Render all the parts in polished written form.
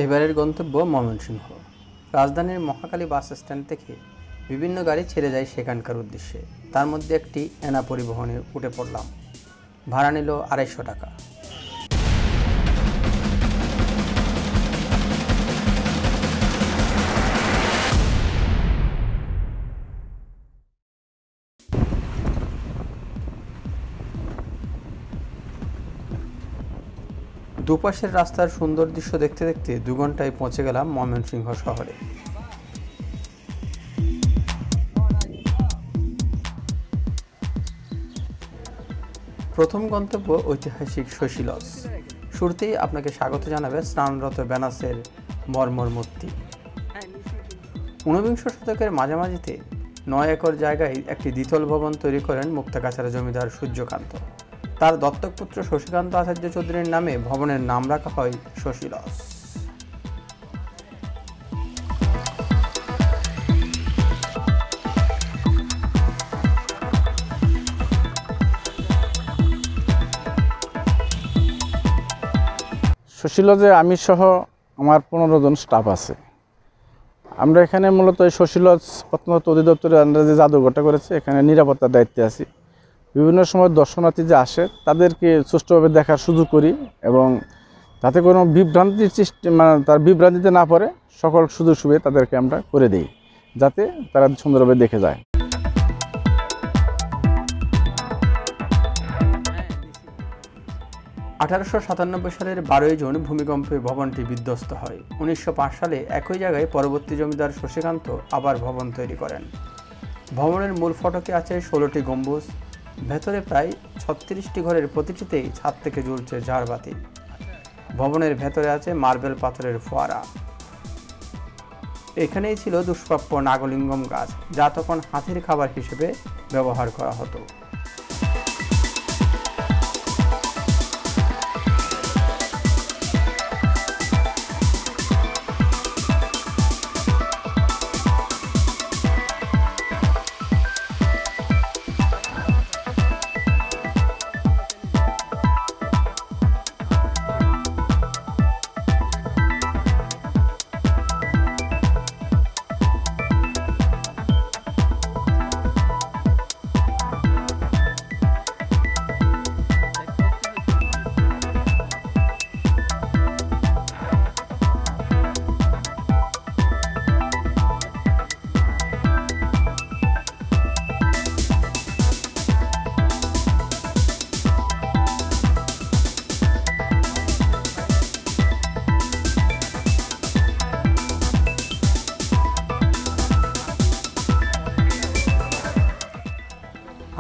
এবারের গন্তব্য ময়মনসিংহ। রাজধানীর মহাখালী বাস স্ট্যান্ড থেকে বিভিন্ন গাড়ি ছেড়ে যায় সেখানকার উদ্দেশ্যে। তার মধ্যে একটি এনা পরিবহনে উঠে পড়লাম। ভাড়া নিল 250 টাকা। দুপাশের রাস্তার সুন্দর দৃশ্য দেখতে দেখতে 2 ঘন্টায় পৌঁছে গেলাম ময়মনসিংহ শহরে। প্রথম গন্তব্য ঐতিহাসিক শশী লজ। শুরুতেই আপনাকে স্বাগত জানাবে স্নানরত বেনাসের মর্মর মূর্তি। 19 শতকের মাঝামাঝিতে 9 একর জায়গায় একটি দ্বিতল ভবন তৈরি করেন মুক্তাগাছার জমিদার সূর্যকান্ত। তার দত্তক পুত্র শশীকান্ত আচার্য চৌধুরীর নামে ভবনের নাম রাখা হয় শশী লজ। শশী লজে আমি সহ আমার 15 জন স্টাফ আছে। আমরা এখানে মূলত এই শশী লজ প্রত্নতত্ত্ব অধিদপ্তরের আন্ডারে যে জাদুঘরটা করেছে এখানে নিরাপত্তার দায়িত্বে আছি। বিভিন্ন সময় দর্শনার্থী যে আসে তাদেরকে সুষ্ঠুভাবে দেখার সুযোগ করি এবং যাতে কোনো বিভ্রান্তির সৃষ্টি তার বিভ্রান্তিতে না পড়ে সকল সুযোগ সুবিধা তাদেরকে আমরা করে দিই যাতে তারা সুন্দরভাবে দেখে যায়। 1897 সালের 12 জুন ভূমিকম্পে ভবনটি বিধ্বস্ত হয়। 1905 সালে একই জায়গায় পরবর্তী জমিদার শশীকান্ত আবার ভবন তৈরি করেন। ভবনের মূল ফটকে আছে 16টি গম্বুজ। ভেতরে প্রায় 36টি ঘরের প্রতিটিতেই ছাদ থেকে ঝুলছে ঝাড়বাতি। ভবনের ভেতরে আছে মার্বেল পাথরের ফোয়ারা। এখানেই ছিল দুষ্প্রাপ্য নাগলিঙ্গম গাছ, যা তখন হাতির খাবার হিসেবে ব্যবহার করা হতো।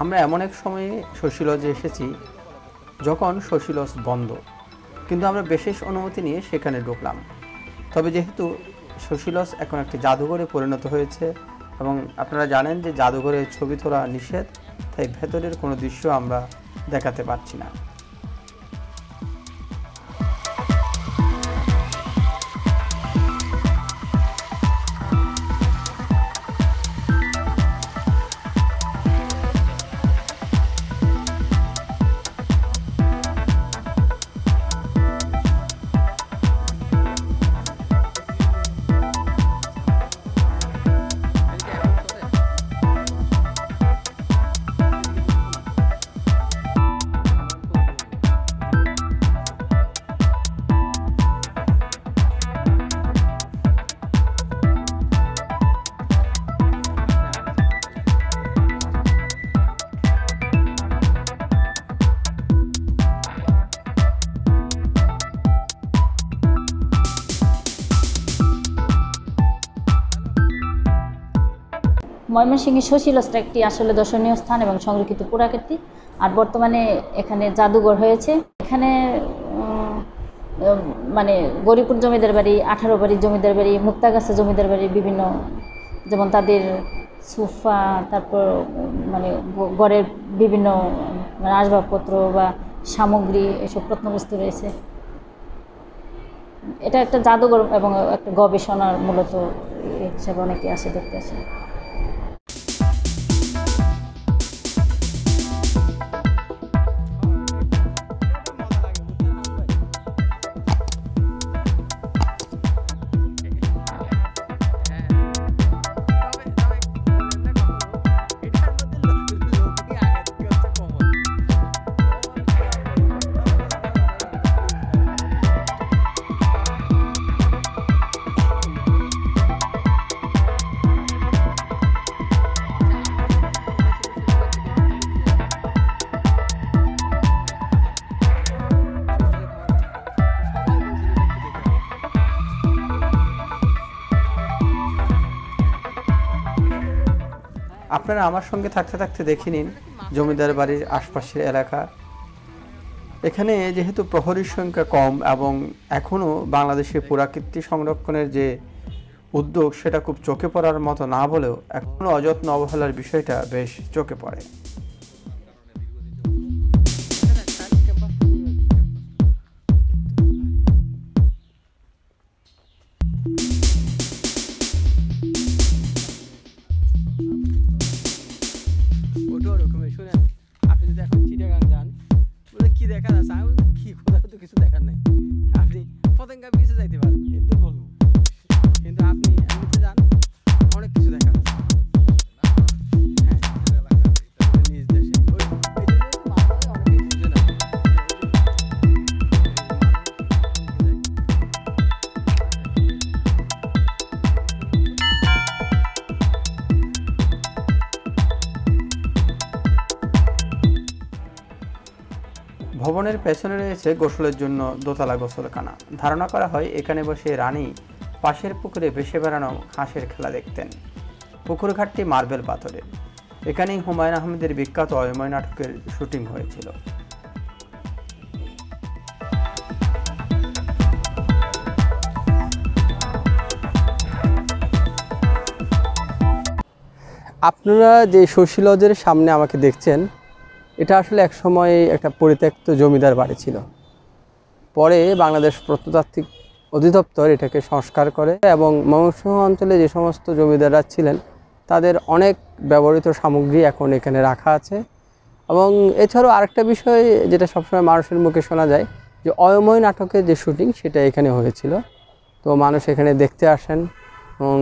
আমরা এমন এক সময়ে শশী লজে এসেছি যখন শশী লজ বন্ধ, কিন্তু আমরা বিশেষ অনুমতি নিয়ে সেখানে ঢুকলাম। তবে যেহেতু শশী লজ এখন একটি জাদুঘরে পরিণত হয়েছে এবং আপনারা জানেন যে জাদুঘরে ছবি তোলা নিষেধ, তাই ভেতরের কোনো দৃশ্য আমরা দেখাতে পারছি না। ময়মনসিংহের শশী লজটা একটি আসলে দর্শনীয় স্থান এবং সংরক্ষিত পুরাকীর্তি। আর বর্তমানে এখানে জাদুঘর হয়েছে। এখানে মানে গরিপুর জমিদার বাড়ি, 18 বাড়ি জমিদার বাড়ি, মুক্তাগাছা জমিদার বাড়ি বিভিন্ন, যেমন তাদের সোফা, তারপর মানে ঘরের বিভিন্ন আসবাবপত্র বা সামগ্রী, এসব প্রত্নবস্তু রয়েছে। এটা একটা জাদুঘর এবং একটা গবেষণার মূলত হিসাবে অনেকে আসে, দেখতে আসে। আপনারা আমার সঙ্গে থাকতে থাকতে দেখে নিন জমিদার বাড়ির আশপাশের এলাকা। এখানে যেহেতু প্রহরীর সংখ্যা কম এবং এখনও বাংলাদেশের পুরাকীর্তি সংরক্ষণের যে উদ্যোগ সেটা খুব চোখে পড়ার মতো না বলেও এখনও অযত্ন অবহেলার বিষয়টা বেশ চোখে পড়ে। আপনি যদি এখন চিটাগাং যান, কি দেখার আছে? আমি কি কোথাও তো কিছু দেখার নেই। আপনি পতেঙ্গা বিচে যাইতে পারেন, কিন্তু বলবো, কিন্তু আপনি এমনিতে যান, অনেক কিছু দেখার আছে। হ্যাঁ, নিজ দেশে এই জন্য তো মানুষ অনেকেই বুঝে না। ভবনের পেছনে রয়েছে গোসলের জন্য দোতলা গোসলখানা। ধারণা করা হয় এখানে বসে রানী পাশের পুকুরে ভেসে বেড়ানো হাঁসের খেলা দেখতেন। পুকুর ঘাটটি মার্বেল পাথরের। এখানেই হুমায়ুন আহমেদের বিখ্যাত অয়ময় নাটকের শুটিং হয়েছিল। আপনারা যে শশী লজের সামনে আমাকে দেখছেন, এটা আসলে এক সময় একটা পরিত্যক্ত জমিদার বাড়ি ছিল। পরে বাংলাদেশ প্রত্নতাত্ত্বিক অধিদপ্তর এটাকে সংস্কার করে এবং ময়মনসিংহ অঞ্চলে যে সমস্ত জমিদাররা ছিলেন তাদের অনেক ব্যবহৃত সামগ্রী এখন এখানে রাখা আছে। এবং এছাড়াও আরেকটা বিষয় যেটা সবসময় মানুষের মুখে শোনা যায়, যে অয়ময় নাটকের যে শুটিং সেটা এখানে হয়েছিল। তো মানুষ এখানে দেখতে আসেন এবং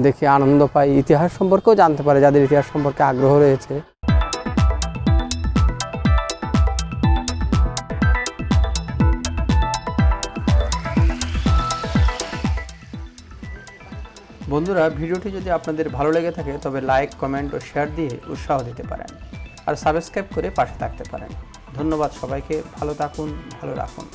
দেখে আনন্দ পায়, ইতিহাস সম্পর্কেও জানতে পারে যাদের ইতিহাস সম্পর্কে আগ্রহ রয়েছে। বন্ধুরা, ভিডিওটি যদি আপনাদের ভালো লেগে থাকে তবে লাইক, কমেন্ট ও শেয়ার দিয়ে উৎসাহ দিতে পারেন আর সাবস্ক্রাইব করে পাশে থাকতে পারেন। ধন্যবাদ সবাইকে। ভালো থাকুন, ভালো রাখুন।